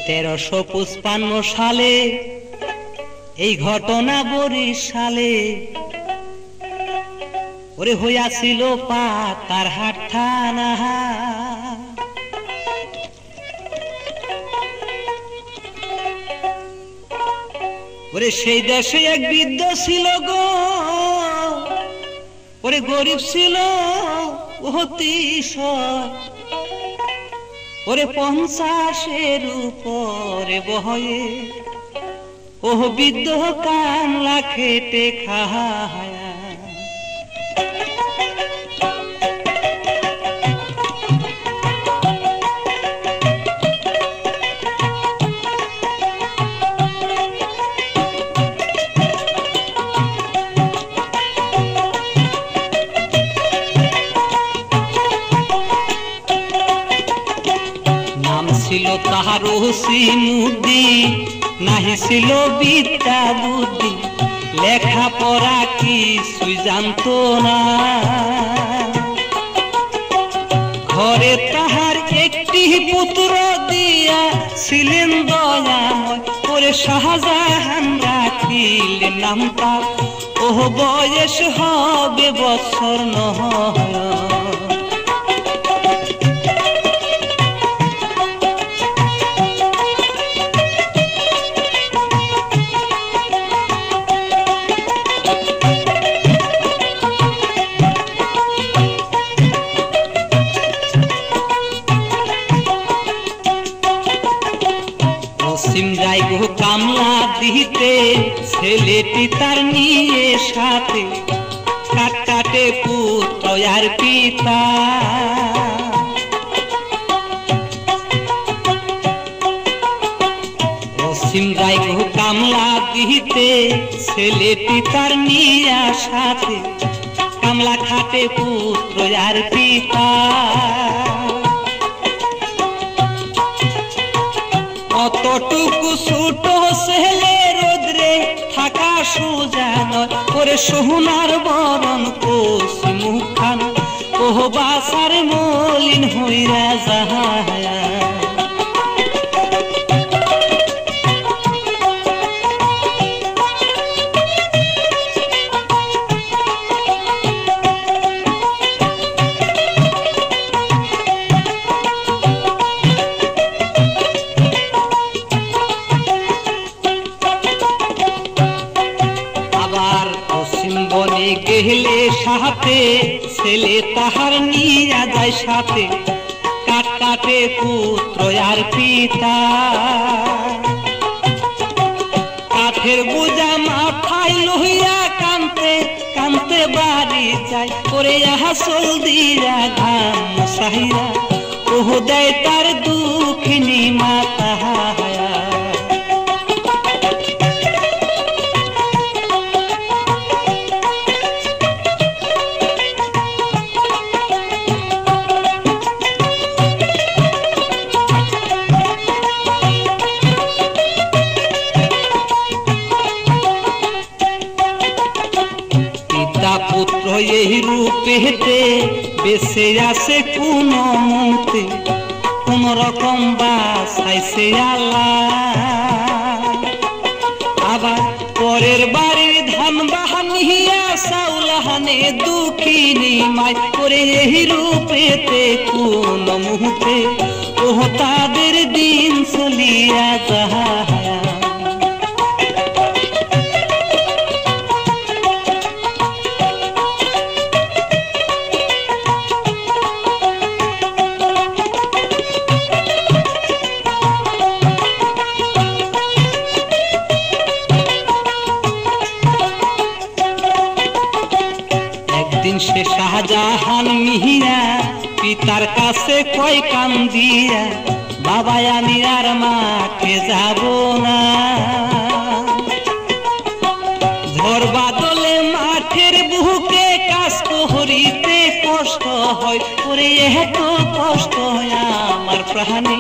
1355 সালে এই ঘটনা বরিশালে ওরে হইয়াছিল পাতারহাট থানা। ওরে সেই দেশে এক বৃদ্ধ ছিল গো, ওরে গরিব ছিল অতিশয়, ওরে 50-এর উপরে বয়ে ও বৃদ্ধ কামলা খেটে খায়। ছিল তাহার মুদি, নাহি ছিল বিদ্যা বুদ্ধি, লেখা পড়া কিছুই জানতো না। ঘরে তাহার একটি পুত্র দিয়া ছিলেন দয়াময়, ওরে শাহজাহান রাখিলেন নাম তার, ও বয়স হবে বছর নয়। যাই গো কামলা দিতে, ছেলেটি তার নিয়ে সাথে, কাটে পুত্র আর পিতা। অসীম যাই গো কামলা দিতে, ছেলেটি তার নিয়ে সাথে, কামলা খাটে পুত্র আর পিতা। অতটুকু ছোট ছেলে রোদ্রে থাকা সোজা নয়, ওরে সোনার বরণ কোসি মুখখান, ও বাসার মলিন হইরা যায়। গেলে সাথে ছেলে তাহার নিয়া যায় সাথে, কাটে পুত্র আর পিতা। কাঠের বোঝা মাথায় লইয়া কানতে কানতে বাড়ি যায়, ওরে হাসল দিয়া ঘাম সাহিরা, ও দেয় তার দুঃখিনী মাতা। পুত্র এই রূপেতে বেঁচে আছে কোন মুহূর্তে, কোন রকম বাঁচাইছে আল্লাহ। আবার পরের বাড়ির ধান বাহানিয়া চাউল হানে দুঃখিনী মাই, করে এই রূপেতে কোন মুহূর্তে ও তাদের দিন চলিয়া যায়। সে শাহজাহান মিহিয়া পিতার কাছে কয় কান্দিয়া, বাবা আমি আর মাঠে যাব না। ঝড় বাদলে মাঠের বুকে কাজ করিতে কষ্ট হয়, ওরে এত কষ্ট হয় আমার প্রাণে,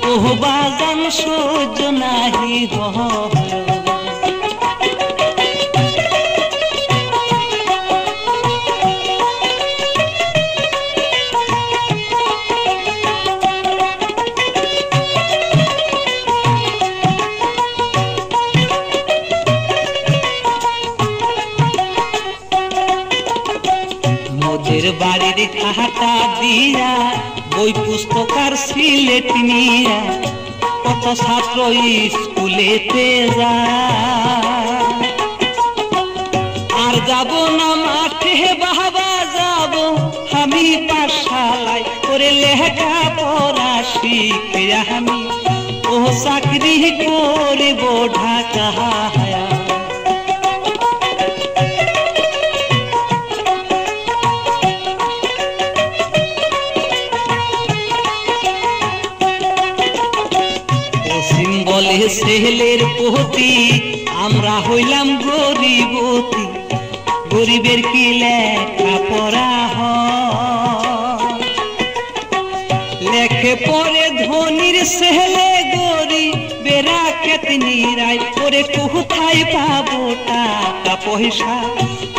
ও বাজান সহ্য নাহি হয়। হাটা দিয়া বই পুস্তকার সিলেট নিয়া কত ছাত্র স্কুলেতে যায়। আর যাব না মাঠে বাবা, যাব আমি পাঠশালায় করে লেখা পড়া শিখে আমি ও চাকরি করব ঢাকায়। বলে ছেলের প্রতি আমরা হইলাম গরিবতী, গরিবের কি লেখা পড়া হয়? লেখে পড়ে ধনির ছেলে গরিবেরা কেতনিরাই করে কোথায় পাবো টাকা পয়সা?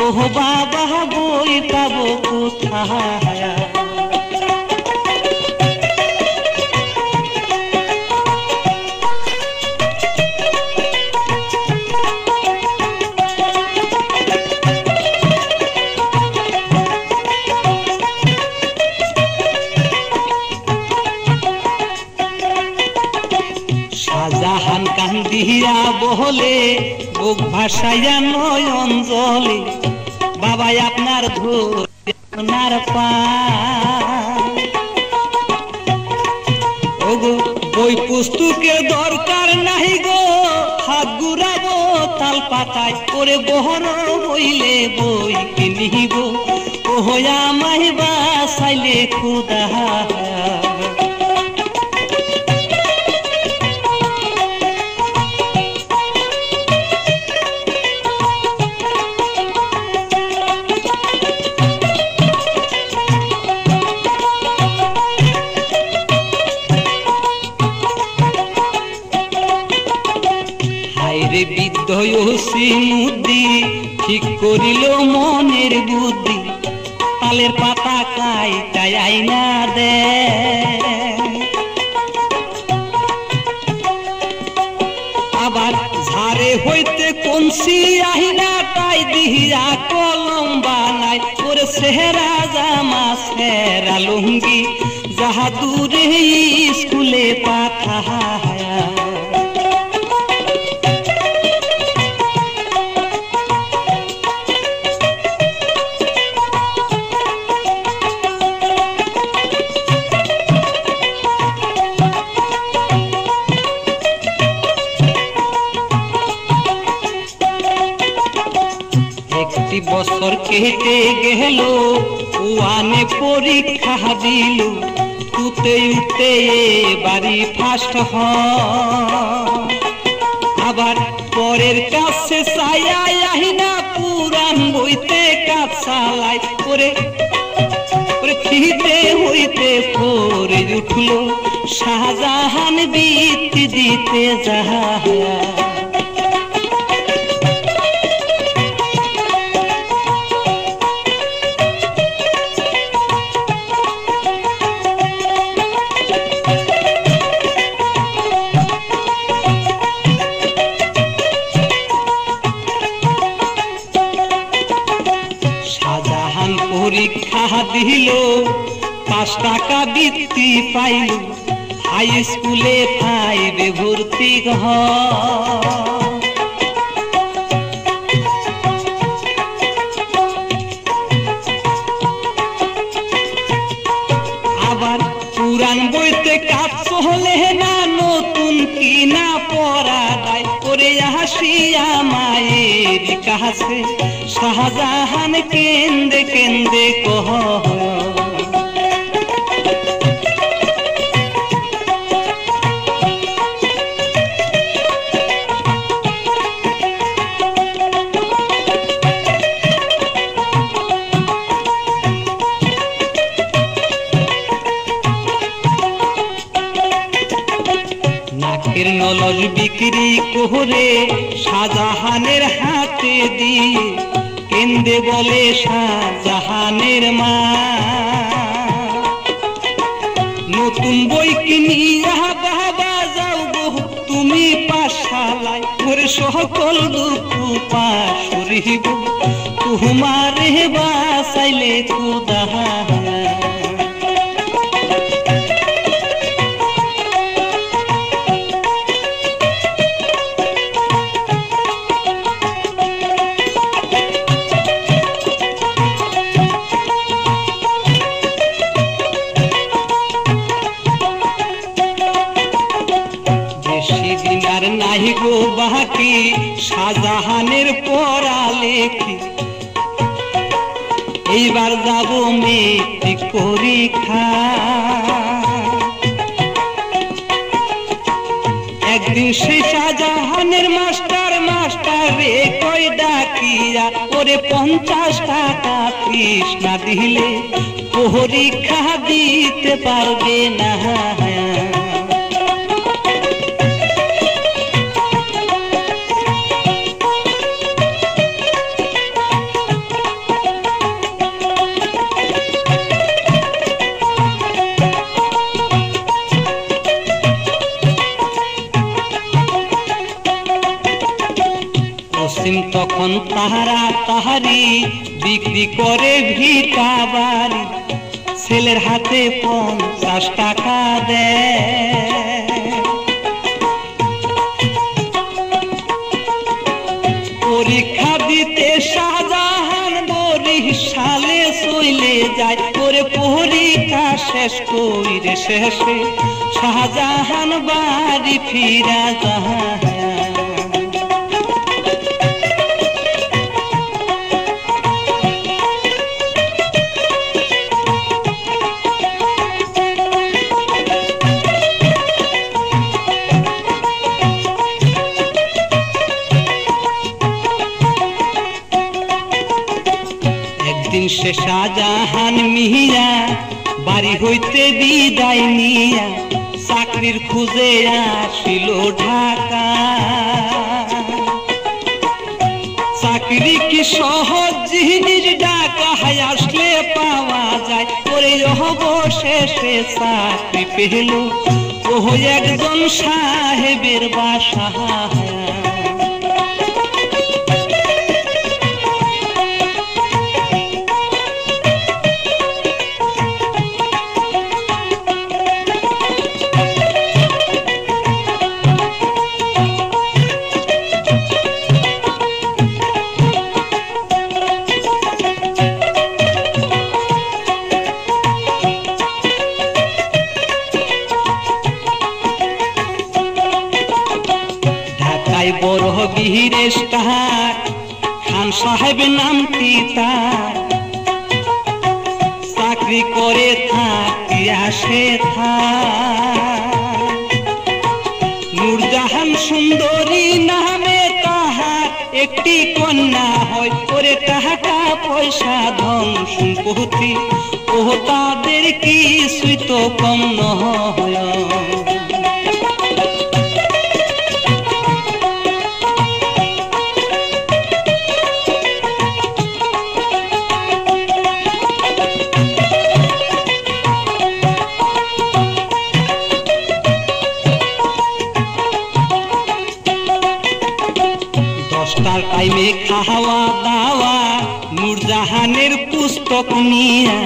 ও বাবা বই পাবো কোথায়? শাহজাহান কান্দিয়া বলে বুক ভাসাইয়া নয়ন জলে, বাবাই আপনার ধর পা ওগো বই পুস্তকের দরকার নাই গো, হাত ঘুরাবো তাল পাতায় করে বহর হইলে বই কিনিব ও হইয়া মাই বাসাইলে খুদা। বিদ্যুৎ ঠিক করিল মনের বুদ্ধি, তালের পাতা কাইটাই আইনা দে। আবার ঝাড়ে হইতে কনসি আহিনা তাই দিয়া কলম বানাই করে সেহরা জামা সেরা লুঙ্গি, যাহা দূরে স্কুলে পাঠায়। একটি বছর কেটে গেল, ওয়ানে পরীক্ষা দিল, তুতে উঠে বাড়ি ফার্স্ট হয়। আবার পরের কাছে চাইয়াই আহিনা পুরান বইতে কাজ চালাই করে খিদে হইতে পরে উঠল, শাহজাহান বৃত্তি দিতে যায়। পরীক্ষা দিল, 5 টাকা বৃত্তি পাইল, হাই স্কুলে 5 ভর্তি আবার পুরান বইতে কাজ চলে না, নতুন কিনা পড়া দায় করে হাসিয়া মায়ের কাছে শাহজাহান কেন্দে কেন্দে কহ। নাকের নলজ বিক্রি করে শাহজাহানের হাতে দিয়ে কেন্দে বলে শাহজাহানের মা, নতুন বই কিনিয়া বাবা যাও গো তুমি পাঠশালায়, ওরে সকল দুঃখ পাশরিব তোমারে বাসাইলে খুদা। থাকি শাহজাহানের পড়ালেখি এইবার যাব মেট্রিক পরীক্ষা একদিন সেই শাহজাহানের মাস্টার রে কই ডাকিয়া ওরে 50 টাকা ফিস না দিলে পরীক্ষা দিতে পারবে না তখন তাহারা তাহারি বিক্রি করে ভিটা বাড়ি ছেলের হাতে 50 টাকা দেয় পরীক্ষা দিতে শাহজাহান বরিশালে চলে যায় ওরে পরীক্ষা শেষ কইরে শেষে শাহজাহান বাড়ি ফিরা যায় সে শাহজাহান মিয়া বাড়ি হইতে বিদায় নিয়া চাকরির খুঁজে আসিল ঢাকা চাকরি কি সহজ জিনিস ঢাকা আসলে পাওয়া যায় ওরে অবশেষে চাকরি পেল ও একজন সাহেবের বাসা বড় বীরেশ তাহার খান সাহেব নামটি তার চাকরি করে থাকিয়া সে নূরজাহান সুন্দরী নামে তাহার একটি কন্যা হয় ওরে টাকা পয়সা ধন সম্পত্তি ও তাদের কিছুই তো কম নয় টাইমে খাওয়া দাওয়া নূরজাহানের পুস্তক নিয়ে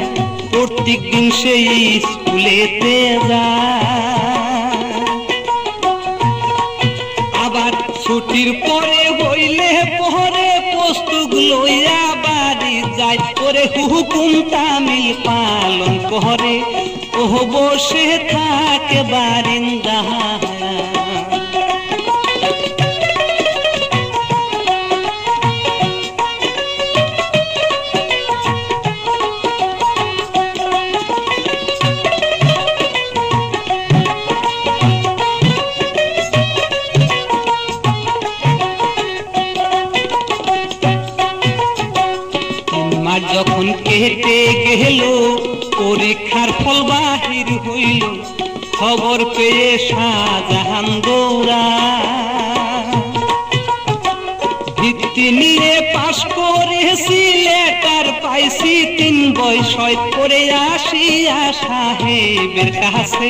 প্রত্যেক দিন সেই স্কুলেতে যায় আবার ছুটির পরে হইলে পরে পুস্তক লইয়া বাড়ি যায় ওরে হুকুম তামিল পালন করে ও বসে থাকে বারিন্দা যখন কেটে গেল পরীক্ষার ফল বাহির হইল খবর পেয়ে শাহজাহান দৌড়া ভিত্তি নিয়ে পাশ করেছি লেটার পাইছি 3 বছর করে আসিয়া সাহেবের কাছে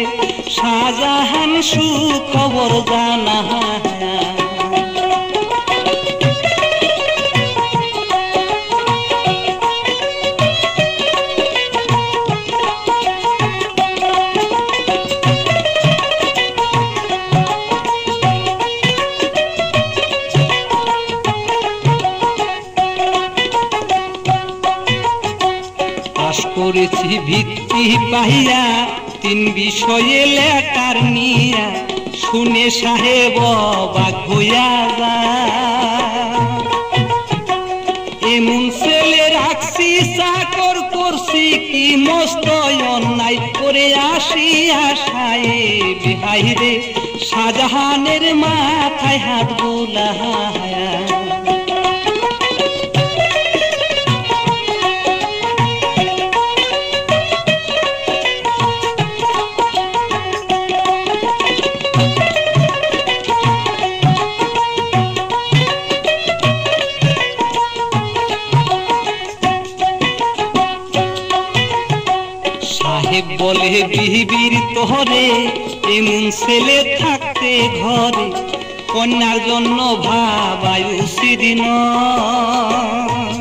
শাহজাহান সুখবর জানা করেছি ভিত্তি পাইয়া 3 বিষয়ে লেটার নিয়া শুনে সাহেব অবাক হইয়া যায়। এমন ছেলে রাখছি চাকর করছি কি মস্ত অন্যায় করে আসি আশায় বিহাই রে শাহজাহানের মাথায় হাত বুলায়া। সাহেব বলে বিবির তোরে এমন ছেলে থাকতে ঘরে কন্যার জন্য ভাবাই উচিত নয়।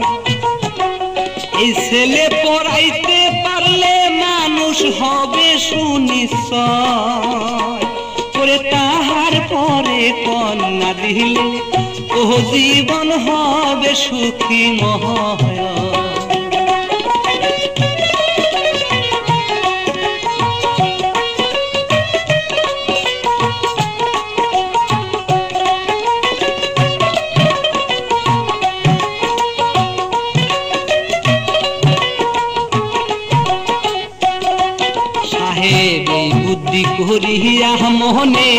এই ছেলে পড়াইতে পারলে মানুষ হবে সুনিশ্চয়। করে তাহার পরে কন্যা দিলে ও জীবন হবে সুখীময়। বুদ্ধি করিয়া মনে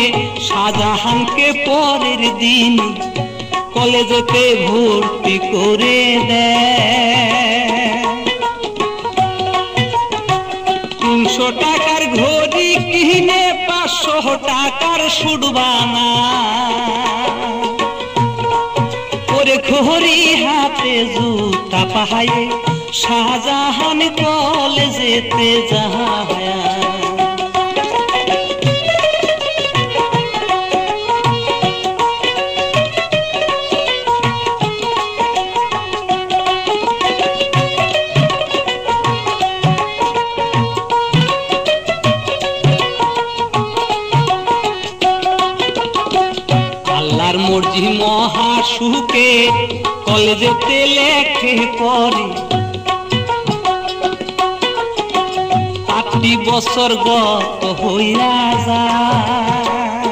শাহজাহানকে পরের দিন কলেজেতে ভর্তি করে দেয়। 300 টাকার ঘড়ি কিনে 500 টাকার সুট বানায়। ওরে ঘড়ি হাতে জুতা পাহায়ে শাহজাহান কলেজেতে যায়। আল্লাহর মর্জি মহা সুখে কলেজেতে লেখে পড়ে। 8 বছর গত হইয়া যায়।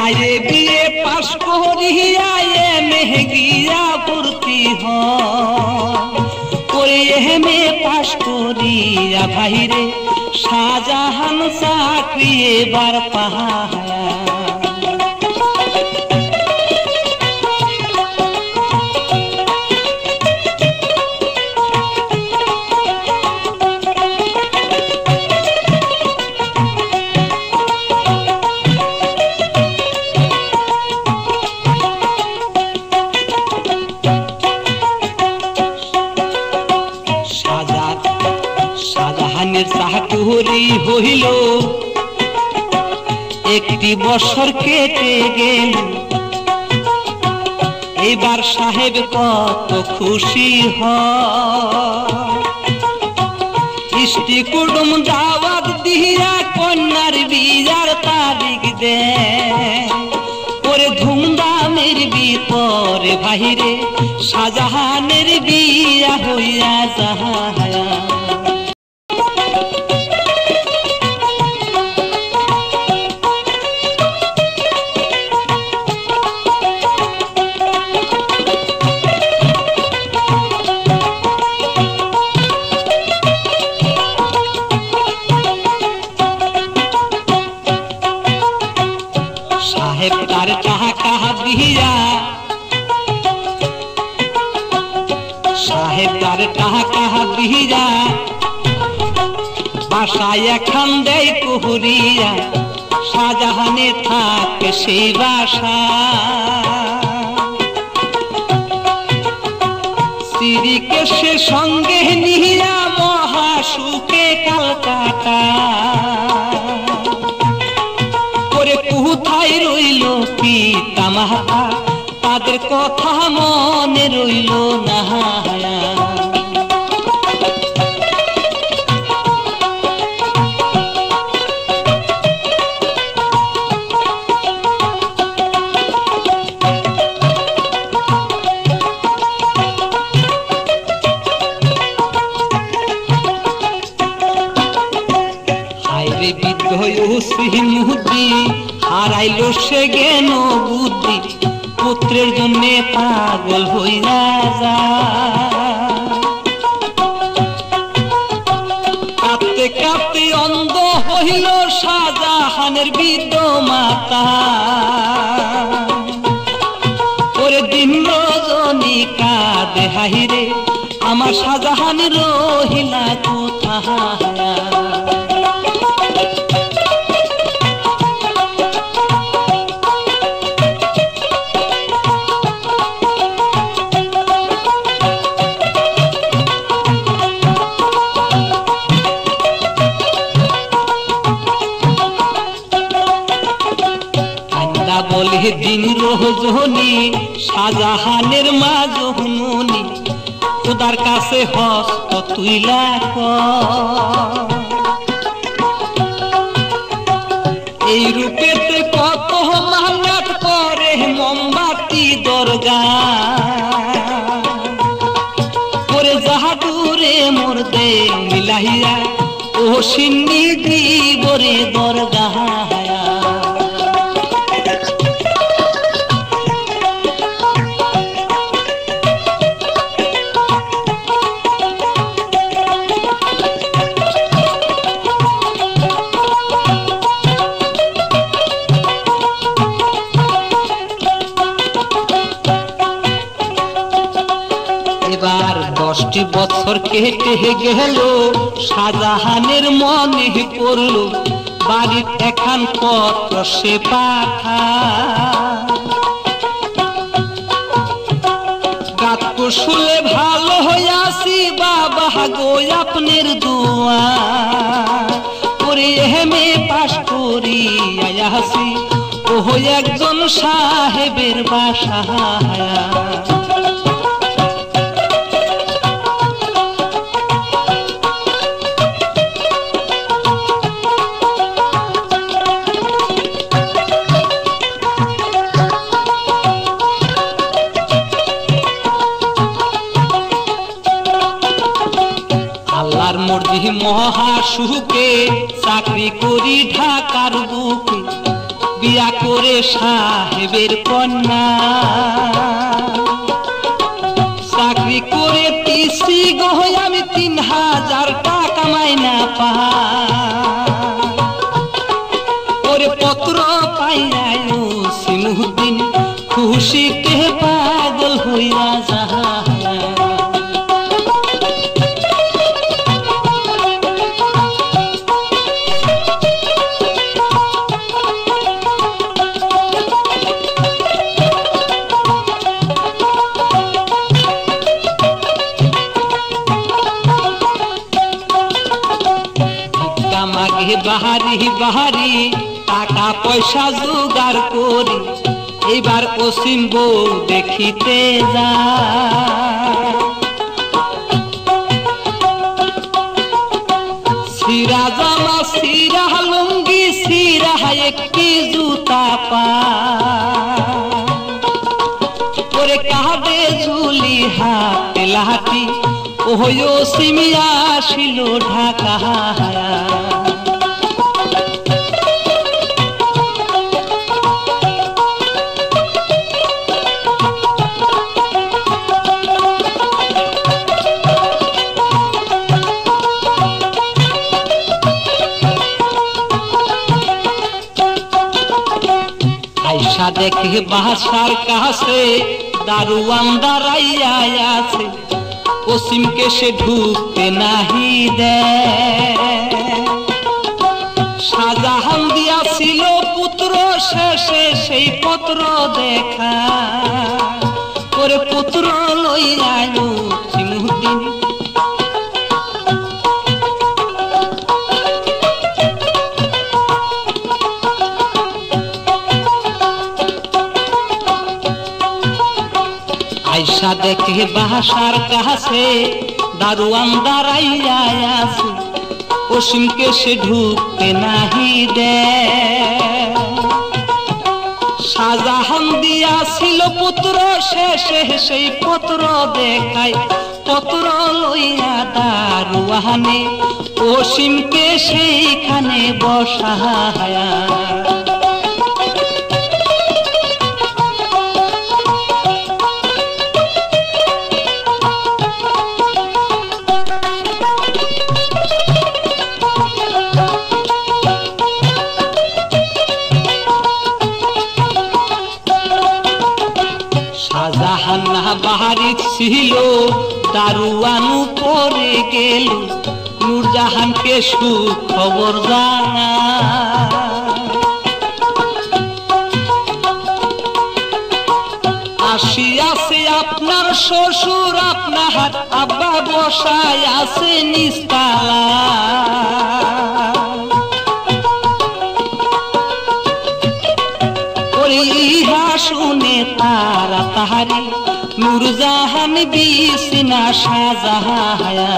আয়ে বিয়ে পাশ করিয়া এমএ গিয়া ভর্তি হয়। এমএ পাশ করিয়া ভাইরে শাহজাহান চাকরি এবার পায়। শাহজাহানের চাকরি হইল 1 বছর কেটে গেল। এবার সাহেব কত খুশি হয়। ইষ্টি কুটুম দাওয়াত দিয়া কন্যার বিয়ার তারিখ দেয়। ওরে ধুমধামের ভিতরে ভাইরে শাহজাহানের বিয়া হইয়া যায়। সাহেব তার টাকা দিয়া বাসায় এখান দেয় কুহুরিয়া। শাহজাহানে থাকে সেই বাসা। স্ত্রীকে সে সঙ্গে নিয়া মহা সুখে কালকাটা। করে কোথায় রইল পিতা মাতা তাদের কথা মনে রইল না। বিদ্রোহী মুহুদ্দিন পুত্রের জন্য পাগল হইয়া যায়। কাঁদতে কাঁদতে অন্ধ হইল শাহজাহানের বৃদ্ধ মাতা। ওরে দিন রজনী কাঁদে হাহিরে আমার শাহজাহান রহিলা কোথায়। বলে দিন রজনী শাহজাহানের মা জননী খোদার কাছে হস্ত তুইলা এই রূপেতে কত মান্নাত করে মোমবাতি দরগা করে জাহাদুরে মোর দে মিলাইয়া ও সিন্নি দিবরে দরগা। এবার 10টি বছর কেটে গেল শাহজাহানের মনে পড়ল বাড়ির এখান পত্র সে পাঠা। গাত কুশলে ভালো হইয়াছি বাবা গো আপনার দোয়া করে হেমে পাশ করি আয়াসি ও একজন সাহেবের বাসা। আল্লাহর মর্জি মহা সুখে চাকরি করি ঢাকার বুকে বিয়া করে সাহেবের কন্যা। চাকরি করে তিসি গো আমি 3000 টাকা মাইনা পাই। পত্র পাইয়াই সিমুদ্দিন খুশিতে পাগল হইয়া যাহা। মাগে বাহারি বাহারি টাকা পয়সা জোগাড় করি এবার অসীম বউ দেখিতে যা। সিরা জামা সিরা লুঙ্গি সিরা একটি জুতা পা করে কাঁধে ঝুলি হাতে লাঠি ওহো সিমিয়া আসিল ঢাকা। আইসা দেখে বাসার কাছে দারুয়ান দাঁড়াইয়া আছে অসীমকে সে ঢুকতে নাহি দেয়। শাহজাহান দিয়াছিল পুত্র শেষে সেই পত্র দেখা করে পুত্র লইয়া সিমুদ্দিন আইসা দেখে বাসার কাছে দারুয়ান দাঁড়াইয়া আছে অসীমকে সে ঢুকতে নাহি দেয়। শাহজাহান দিয়াছিল পুত্র শেষে সেই পত্র দেখায় পত্র লইয়া দারুয়ানে অসীমকে সেইখানে বসায়া। বাহারি ছিল দারুয়ানু পরে গেল নূরজাহানকে সুখবর জানা আসিয়াছে আপনার শ্বশুর আপনার আব্বা বসায় আছে নিস্তালা ইহা শুনে তারা তাহারি নূরজাহান বিছনা সাজায়া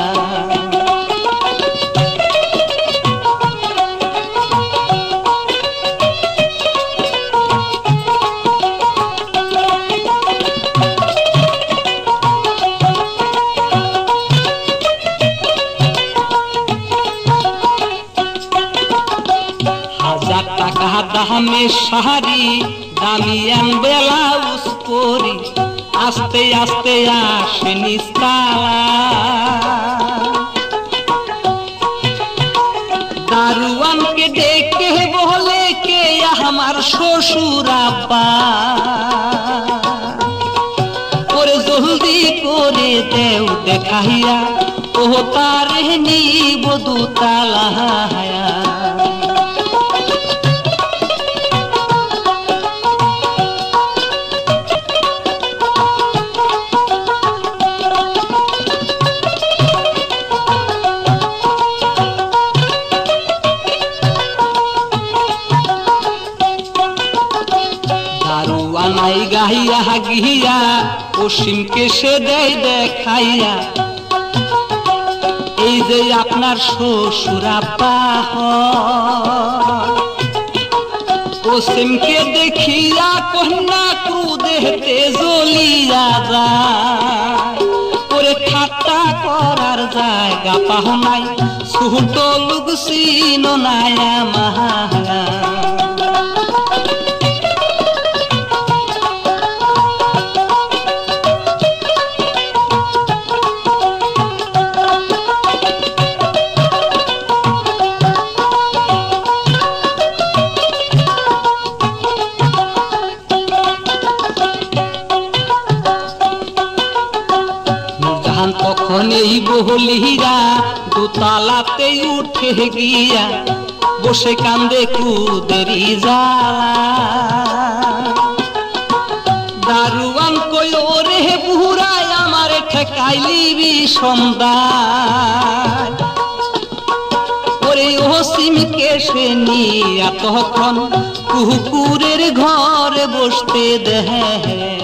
হাজার টাকা দামে শাড়ি দামিয়ান ব্লাউজ পরি আস্তে আস্তে আসে নিস্তালা দারুয়ানকে ডেকে বলে কে আমার শ্বশুর আব্বা ওরে জলদি করে দেও দেখাইয়া ও তারে নিব দুতালা গাহিয়া গিয়া অসীমকে সে দেয় দেখাইয়া এই যে আপনার শ্বশুর আব্বা অসীমকে দেখিয়া কন্যা ক্রুদেহতে জ্বলিয়া যায় ওরে ঠাট্টা করার জায়গা পাহ নাই ছোট লোক চিন নায়া মাহা তখন এই বহলিরা দোতালাতে উঠে গিয়া বসে কান্দে কুদেরি জ্বালা দারুয়ান কই ওরে বুড়াই আমার ঠেকাইলি বিষমদায় ওরে অসীমকে সে নিয়া তখন কুকুরের ঘরে বসতে দেহে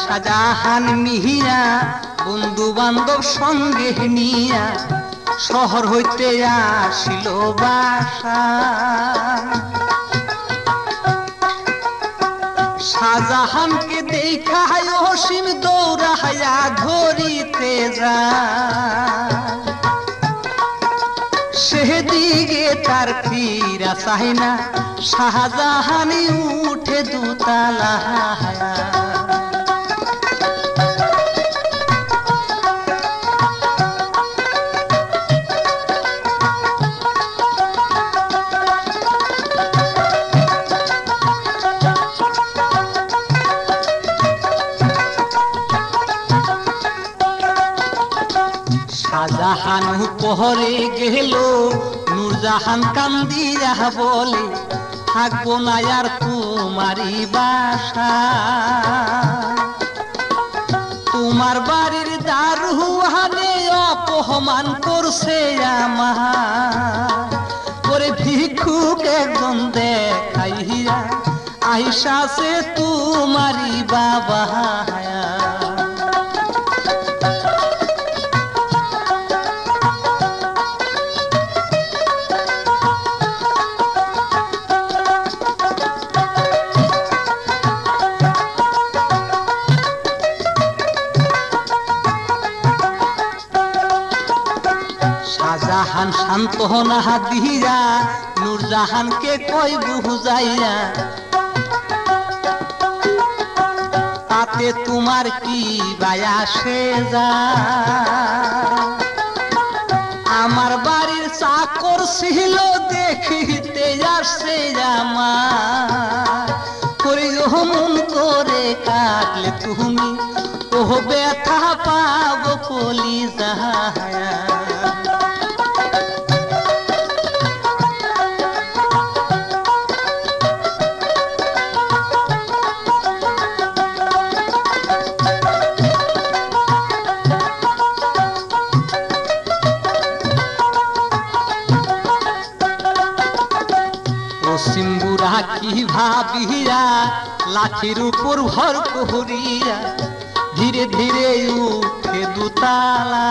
শাহজাহান মিহিয়া বন্ধু বান্ধব সঙ্গে নিয়া শহর হইতে আসিল বাসা শাহজাহানকে দেখায় অসীম দৌড়াইয়া ধরিতে যায় সেদিকে তার ফিরা চাই না শাহজাহান উঠে দুতালা শাহজাহান উপহরে গেল নূরজাহান কান্দিয়া বলে থাকবো না আর তোমারই বাসা তোমার বাড়ির দারুয়ানে অপমান করছে আমার ওরে ভিক্ষুক একজন দেখাইয়া আইসাছে তোমারই বাবা জাহান সান্তনা দিয়া নূরজাহানকে কই বুঝাইয়া তাতে তোমার কি বায়াসে যা আমার বাড়ির চাকর ছিল দেখিতে আসছে আমার করে মন করে কাটলে তুমি ও ব্যথা পাবো কলি যাহায়া সিম্বুরা কি ভাবিয়া লাঠির উপর ভর করিয়া ধীরে ধীরে উঠে দুতালা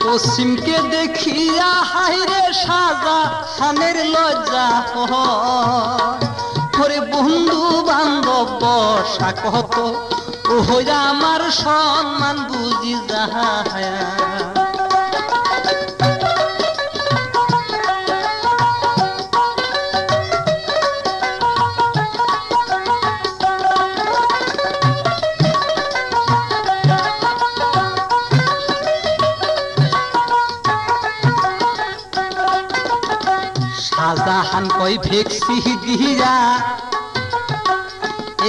পশ্চিমকে দেখিয়া হাইরে সাজা খানের লজ্জা করে বন্ধু বান্ধব বসা কত ও আমার সম্মান বুঝি যাহা শাহজাহান কই ভেক্সি দিয়া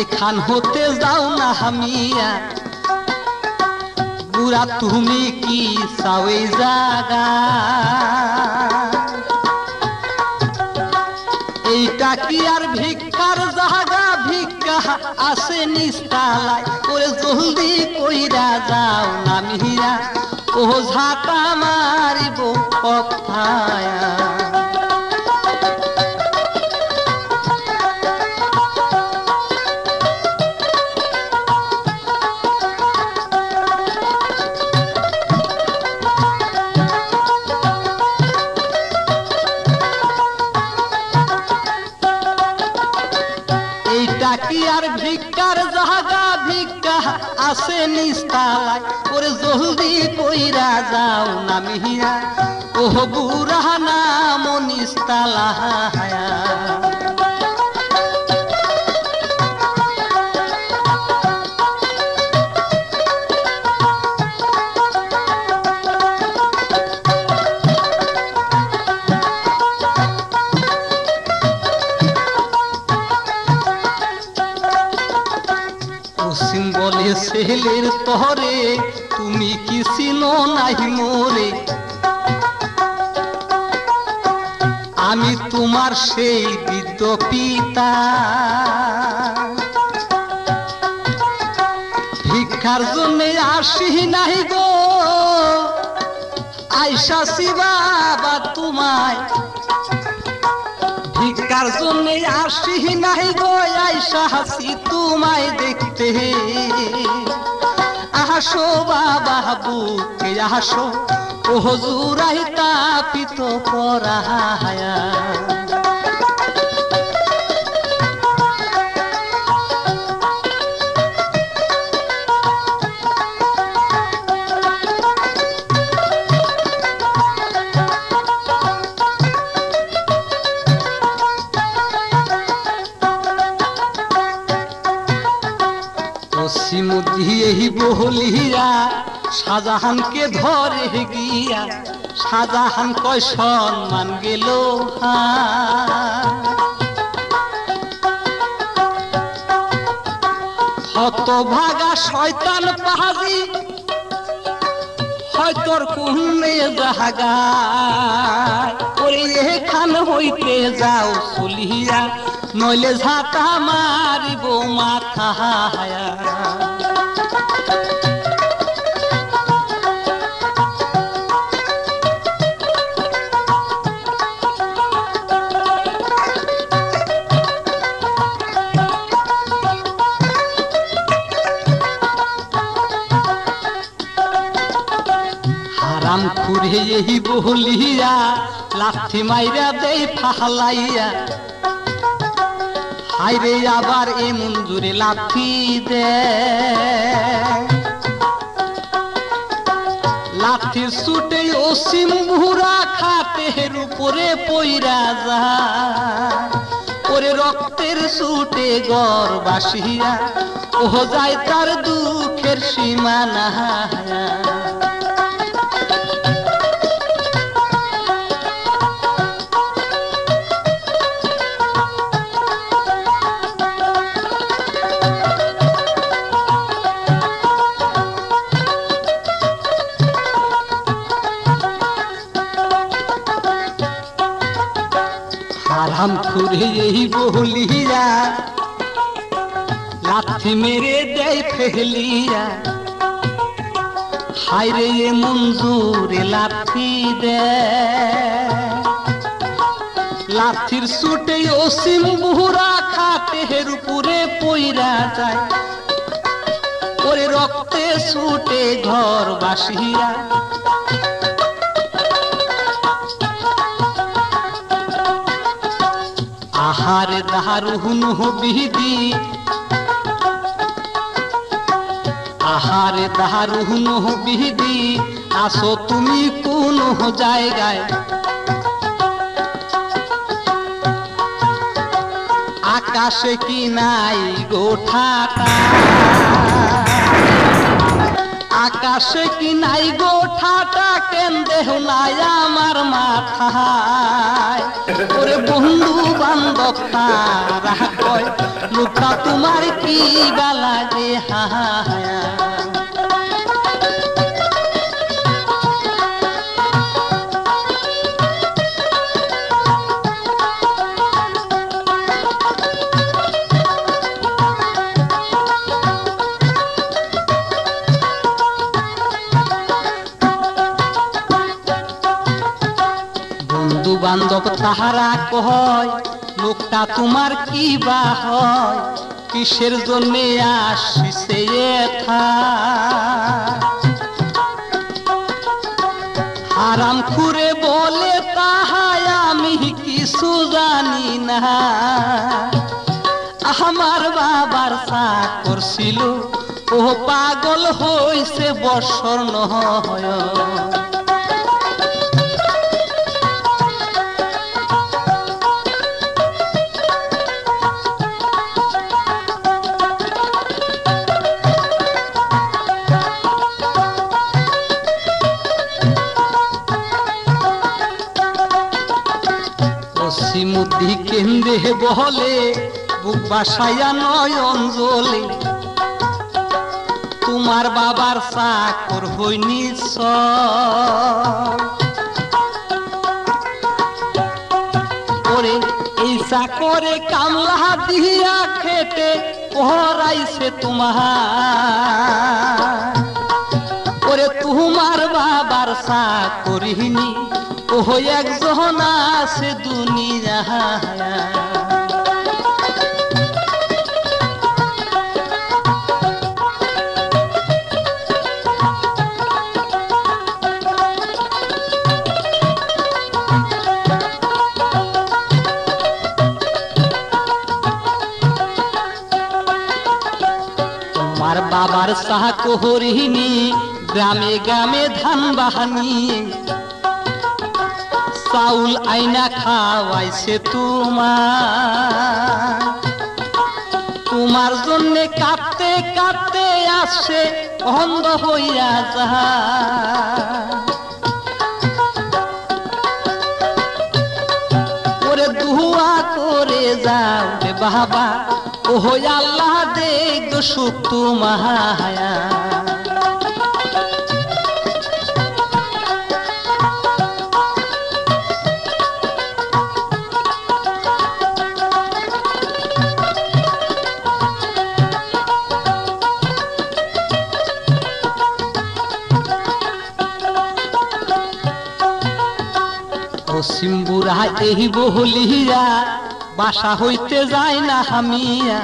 এখান হতে যাও না হামিয়া বুড়া তুমি কি চাওই জাগা এইটা কি আর ভিক্ষার জাগা ভিক্ষা আছে নিস্তালায় ওরে জলদি কইরা যাও না মিয়া ও ঝাঁটা মারিব কথায়া কি আর ভিক্ষার জাগা ভিক্ষা আছে নিস্তালায় ওরে জলদি কইরা যাও না মিয়া ও বুড়া নাম নিস্তালায়া বলে ছেলের তরে তুমি কি চিনো নাই মোরে আমি তোমার সেই বৃদ্ধ পিতা ভিক্ষার জন্য আসি নাই গো আইসাছি বাবা তোমায় ভিক্ষার জন্য আসি নাই গো আইসাছি তোমায় দেখতে আসো বাবা বুকে আসো ও হুজুরাই তাপিত পরায়া এই বলিয়া শাহজাহানকে ধরে গিয়া শাহজাহান কয় সম্মান গেল হতভাগা শয়তান পাহাড়ি হয়তোর কোনে জাগা ওরে এখান হইতে যাও চলিয়া নইলে ঝাঁটা মারিব মাথা হারাম খুরে এই বলিয়া লাঠি মাইরা দেই ফালাইয়া হাইরে আবার এমন জোরে লাঠি দে লাঠির ছুটে অসীম বুড়া খাটের উপরে পইরা যায় ওরে রক্তের ছুটে গড় বাসিয়া ও যায় তার দুঃখের সীমানা হারাম খুরে এই বলিয়া লাথি মেরে দেয় ফেলিয়া হায়রে এ মঞ্জুরে লাথি দে লাথির ছুটে অসীম বুড়া খাটের উপরে পইরা যায় ওরে রক্তে ছুটে ঘর বাসিয়া আহারে দারুণ বিধি আহারে দারুণ বিধি আসো তুমি কোন জায়গায় আকাশে কি নাই গোঠাটা আকাশে কি নাই গোঠাটা কেন দেহ নাই আমার মাথায় ওরে বন্ধু বান্ধব তারা কয় লোকটা তোমার কি গালা যে হায়া বন্ধু বান্ধব তাহারা কয় লোকটা তোমার কি বা হয় কিসের জন্য আসিছে এথা হারাম খুরে বলে তাহাই আমি কিছু জানি না আমার বাবার চাকর ছিল ও পাগল হইছে বৎসর নয় মুদি কেন্দ্রে বলে বুক বাসায়া নয়ন জ্বলে তোমার বাবার চাকর হইনি ওরে এই চাকরে কামলা দিয়া খেতে পড়াইছে তোমার ওরে তোমার বাবার চাকরিনি ও একজন আছে দুনিয়া তোমার বাবার চাকরিনি গ্রামে গ্রামে ধান বাহানি চাউল আইনা খাওয়াইছে তোমার জন্য কাঁদতে কাঁদতে আসছে অন্ধ হইয়া যাহা ওরে দুয়া করে যাও রে বাবা ও আল্লাহ দেখ সুখ তোমায়া অসীম বুড়া এই বলিয়া বাসা হইতে যায় না হামিয়া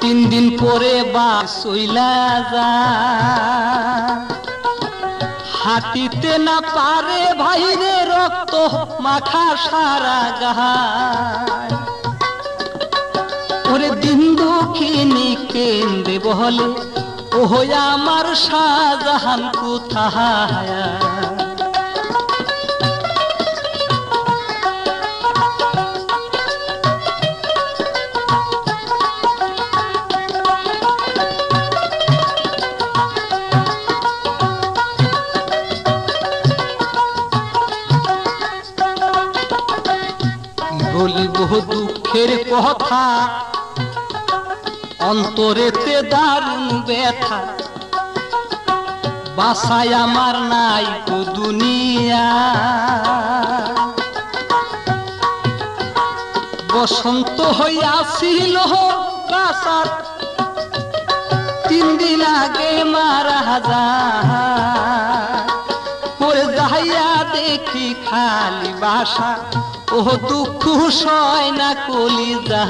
3 দিন পরে বাস চইলা যায় হাঁটিতে না পারে ভাইরে রক্ত মাখা সারা গায় ওরে দিন দুঃখিনী কেন্দে বলে ও ওহো আমার শাহজাহান কোথায় বলিব দুঃখের কথা অন্তরেতে দারুণ ব্যথা বাসায় আমার নাই তো দুনিয়া বসন্ত হইয়াছিল বাসার 3 দিন আগে মারা যায় পরে যাইয়া দেখি খালি বাসা ও দুঃখ সয় না কলিজা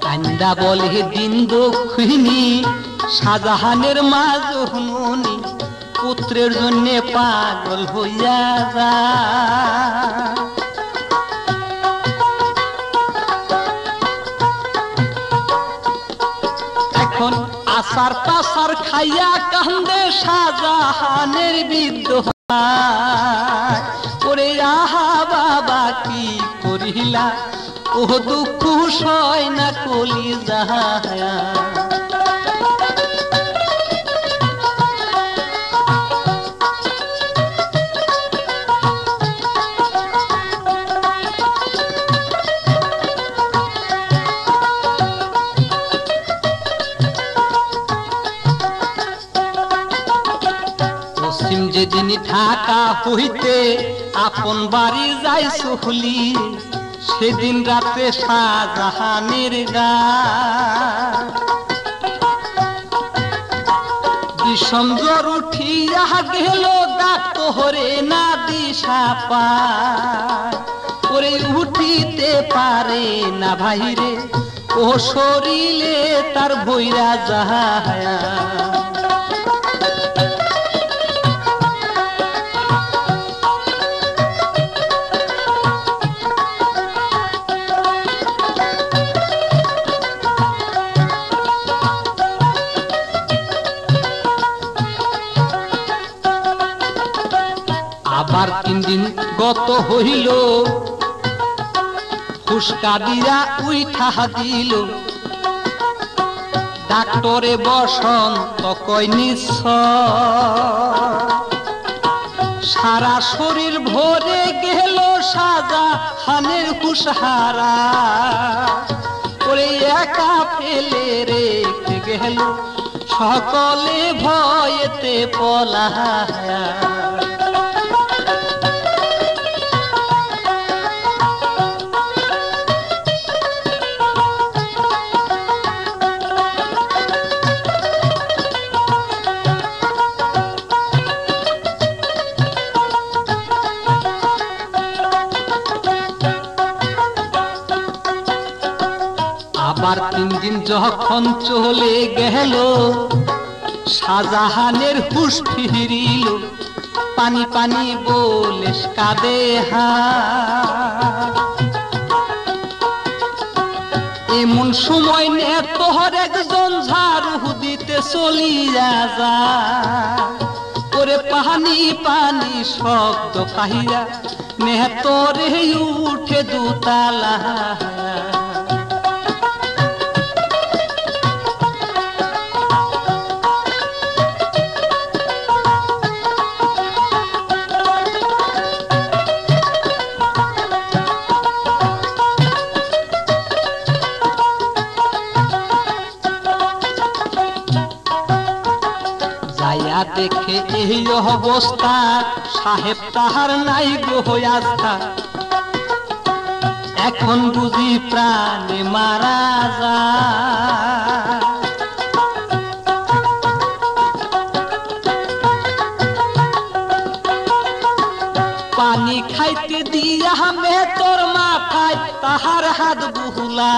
কান্দা বলে দিন দক্ষিণী শাহজাহানের মা জননী পুত্রের জন্য পাগল হইয়া যায় এখন আসার পাসার খাইয়া কান্দে শাহজাহানের বিধবা ওরে আহা বাবা কি করিলা ও দুঃখ সয় না কলিজা যেদিন ঢাকা হইতে আপন বাড়ি যাই সহলি সেদিন রাতে শাহজাহানের বিষম জ্বর উঠিয়া গেল ডাক্তারে না দিশা পায় ওরে উঠিতে পারে না ভাইরে ও শরীরে তার ভৈরা যায় আবার 3 দিন গত হইল ফুসকা দিয়া উইঠা দিল ডাক্তারে বসন্ত কই সারা শরীর ভরে গেল শাহজাহানের হুশহারা ওরে একা ফেলে রেখে গেল সকলে ভয়েতে পলায়া আবার 3 দিন যখন চলে গেল শাহজাহানের হুশ ফিরিল পানি পানি বলে কাঁদে এমন সময় নে তোর একজন ঝাড়ু দিতে চলিয়া যায় ওরে পানি পানি শব্দ পাহিয়া নে তোরে উঠে দুতালা দেখে এই অবস্থা সাহেব তাহার নাই গো আস্থা এখন বুঝি প্রাণে মারা যায় পানি খাইতে দিয়া মে তোর মাথায় তাহার হাত বুহুলা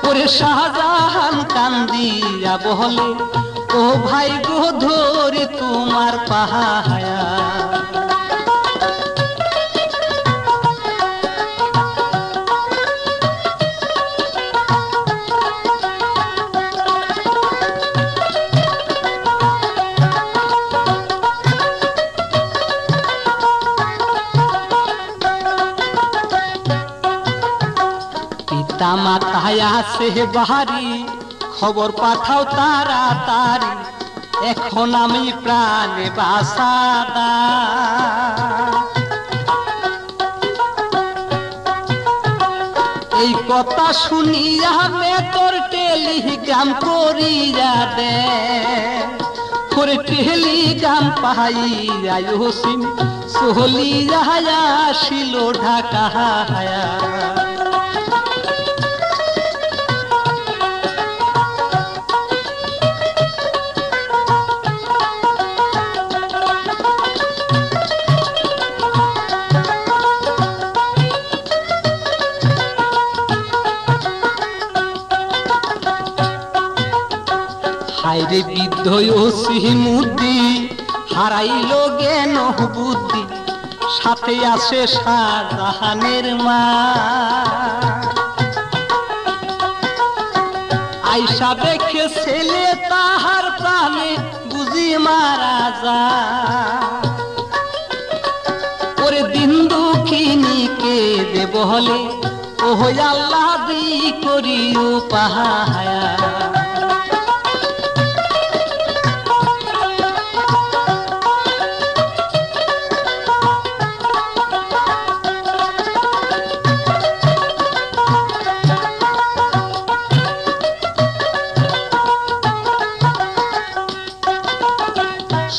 ওরে শাহজাহান কান্দিয়া বলে ও ভাই গো ধরে তোমার পাহায়া মাথায় আসে বাহারি খবর পাঠাও তাড়াতাড়ি এখন আমি প্রাণে বাসাদা এই কথা শুনিয়া মে তোর টেলিগ্রাম করিয়া দে করে টেলিগ্রাম পাইয়া হোসিন চলিয়া আসিল ঢাকা হায়া হায়রে বিদ্ধ সিমুদ্দি হারাইল জ্ঞান বুদ্ধি সাথে আসে শাহজাহানের মা আইসা দেখে ছেলে তাহার প্রাণে বুঝি মারা যায় ওরে দিন দুঃখিনীকে দেব হলে ও আল্লাহ দি করিও পাহায়া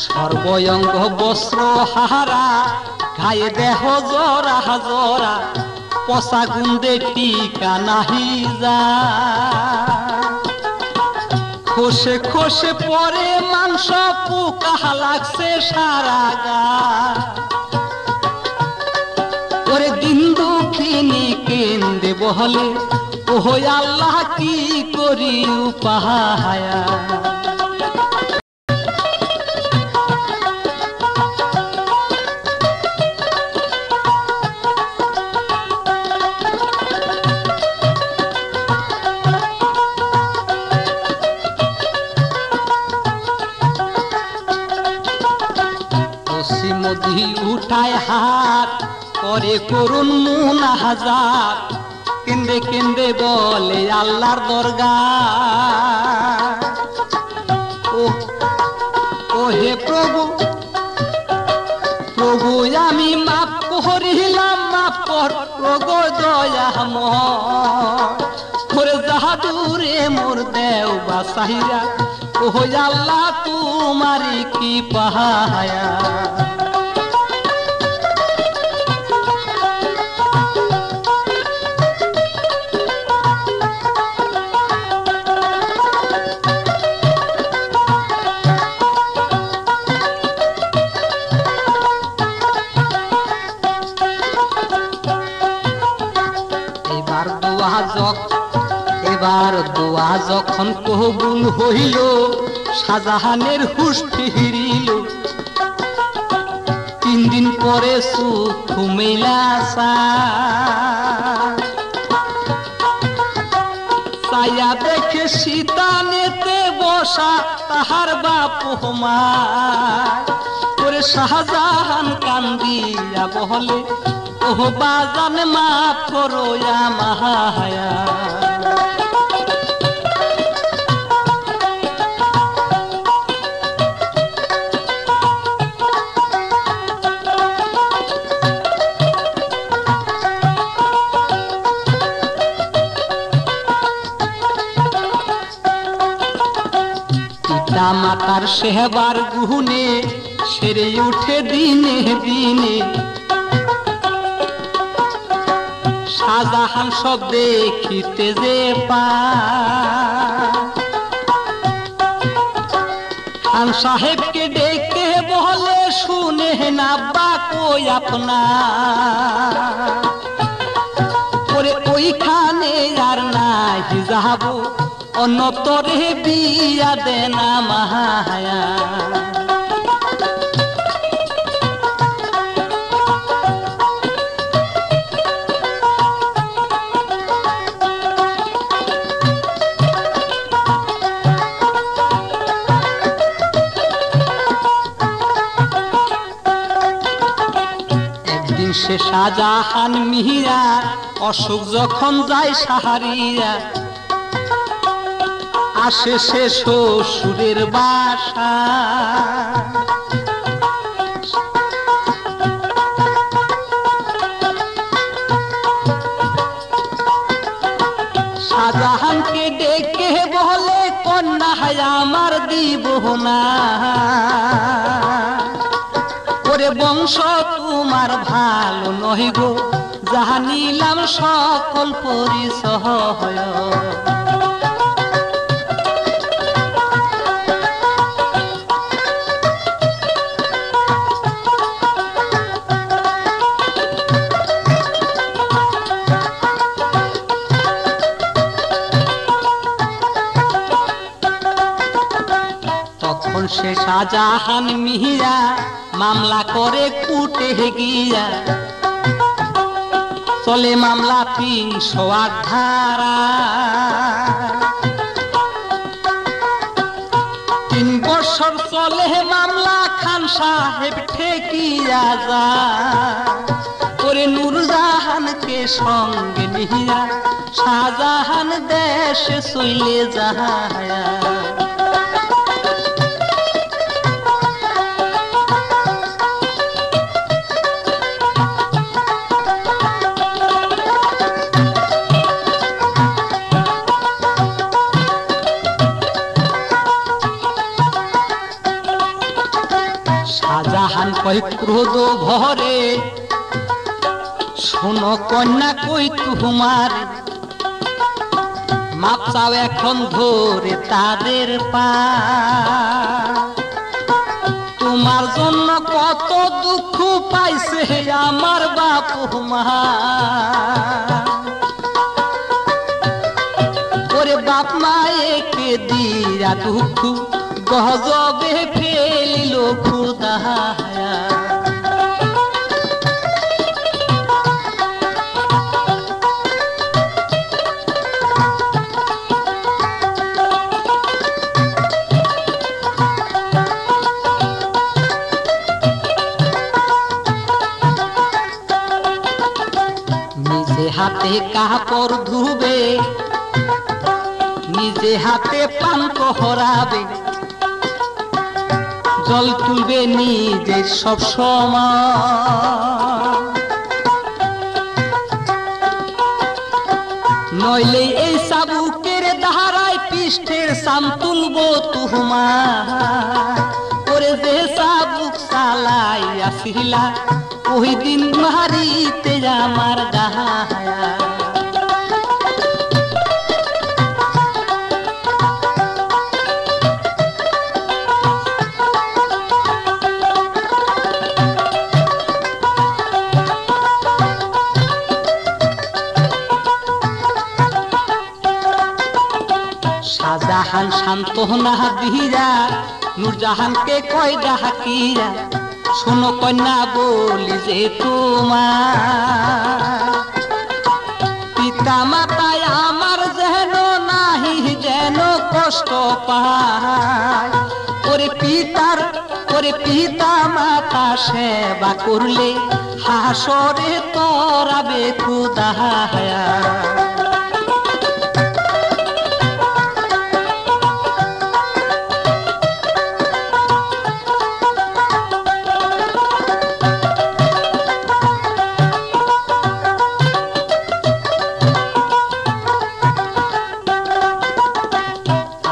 সর্বঙ্গ বস্ত্র হারা গায়ে দেহ জরা জরা পশা গুন্দে টিকা নাহি যা খসে খসে পরে মাংস পোকা লাগছে সারা গা ওরে দিন দুঃখিনী কেন্দে বলে ও আল্লাহ কি করি পাহায়া উঠায় হাত করে করুন মুনাজাত কেন্দে কেন্দে বলে আল্লাহর দরগাহ ও হে প্রভু প্রভু আমি মাফ করিলাম মাফ কর প্রভু দয়াময় করে জাহাদুরে মোর দেও বাসাইরা ও আল্লাহ তোমারি কি পাহায়া এবার দোয়া যখন কবুল হইল শাহজাহানের হুঁশ ফিরিল 3 দিন পরে সুখ মেলা ছায়া দেখে সীতানেতে বসা তাহার বাপ মা করে শাহজাহান কান্দিয়া বলে ও বাজান মাফ করো আমায়া পিতা মাতার সেবার গুনে সেরে উঠে দিনে দিনে শাহজাহান সব দেখিতে যে খান সাহেবকে ডেকে বলে শুনে না বা কই আপনার ওইখানে আর নাই যাব অন্যতরে বিয়া দেনা মায়া সে শাহজাহান মিহিরা অসুখ যখন যায় সাহারিয়া আসে সে শ্বশুরের বাসা শাহজাহানকে ডেকে বলে কন্যা আমার দিব না ওরে বংশ তোমার ভালো নয় গো যাহা নিলাম সকল পরিচয় তখন সে শাহজাহান মিহিরা মামলা করে কুটে গিয়া চলে মামলা ৩০৮ ধারা ৩ বছর চলে মামলা খান সাহেব ঠেকিয়া যা ওরে নূরজাহানকে সঙ্গে নিয়া শাহজাহান দেশে চলে যায় শাহজাহান কই ক্রোধ ভরে শোনো কন্যা কই তোমার মাপ চাও এখন ধরে তাদের পা তোমার জন্য কত দুঃখ পাইছে আমার বাপ মা ওরে বাপ মায়েকে দিয়া দুঃখ গজবে ফেলিল খুদায়া নিজে হাতে কাপড় ধুবে নিজে হাতে পান করাবে জল তুলবে নিজে সব সময় নইলে এই চাবুকের ধারায় পৃষ্ঠের সাম তুলবো তোমার ওরে যে চাবুক চালাই আসিলা ওই দিন মারিতে আমার গায়া শাহজাহান সান্ত্বনা দিয়া নূরজাহানকে কয় ডাকিয়া শোনো কন্যা বলি যে তোমার পিতা মাতায় আমার যেন নাহি যেন কষ্ট পায় ওরে পিতা মাতা সেবা করলে হাসরে তরাবে খুদায়া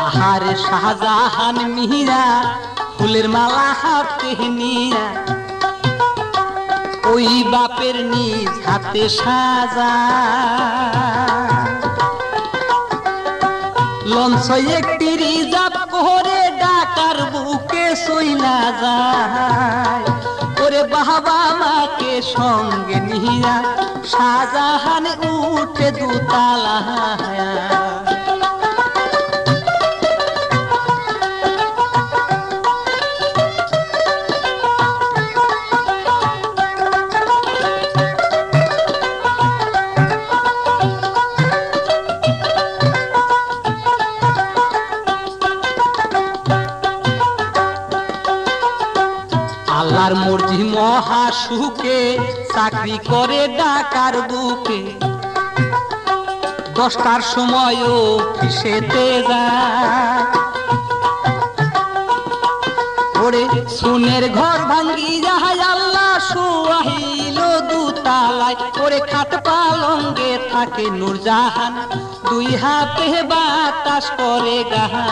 আহারে শাহজাহান মিহিরা ফুলের মালা হাতে নিয়া ওই বাপের নিজ হাতে সাজা লঞ্চ একটি রিজার্ভ করে ঢাকার বুকে সইলা যায় ওরে বাবা মাকে সঙ্গে নিয়া শাহজাহান উঠে দূত দুতালা আল্লাহর মর্জি মহা সুখে চাকরি করে ঢাকার বুকে 10টার সময় অফিসেতে যায় ওরে সোনের ঘর ভাঙ্গি যায় আল্লাহ শুয়াইল দুতালায় ওরে খাট পালঙ্গে থাকে নূরজাহান 2 হাতে বাতাস করে গায়া